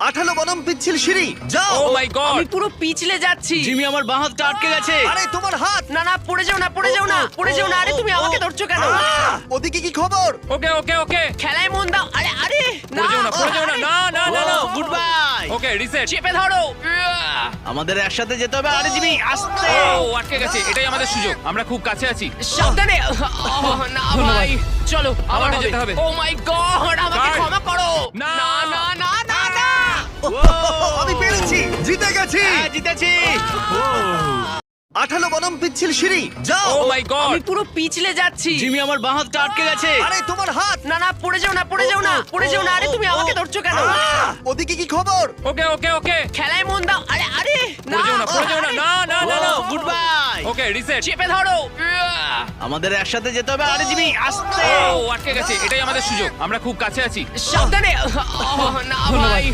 18 বনাম পিচ্ছিল সিঁড়ি, যাও। ও মাই গড! আমি পুরো পিছলে যাচ্ছি। জিমি, আমার বাঁ হাতটা আটকে গেছে। আরে তোমার হাত। না না, পড়ে যাও না, পড়ে যাও না, পড়ে যাও না। আরে তুমি আমাকে ধরছো কেন? ওদিকে কি খবর? ওকে ওকে ওকে, খেলায় মন দাও। আরে আরে না, পড়ে যাও না, পড়ে যাও না, না না না না। Good bye. Okay reset. চেপে ধরো। আমাদের একসাথে যেতে হবে। আরে জিমি, আস্তে। ও আটকে গেছে, এটাই আমাদের সুযোগ, আমরা খুব কাছে আছি। সাবধানে। না ভাই, চলো আবার আমাকে যেতে হবে। ও মাই গড, আমাকে Guard! ক্ষমা করো। না। না না না না না। আমি পেরেছি, জিতে গেছি। হ্যাঁ, জিতেছি। 18 বনাম পিচ্ছিল সিঁড়ি, যাও। ও মাই গড! আমি পুরো পিছলে যাচ্ছি। জিমি, আমার বাঁ হাতটা আটকে গেছে। আরে তোমার হাত। না না, পড়ে যাও না, পড়ে যাও না, পড়ে যাও না। আরে তুমি আমাকে ধরছো কেন? ওদিকে কি খবর? ওকে ওকে ওকে, খেলায় মন দাও। আরে আরে না, পড়ে যাও না, পড়ে যাও না, না না না না। Good bye. Okay reset. চেপে ধরো। আমাদের একসাথে যেতে হবে। আরে জিমি, আস্তে। ও আটকে গেছে, এটাই আমাদের সুযোগ, আমরা খুব কাছে আছি। সাবধানে। না ভাই।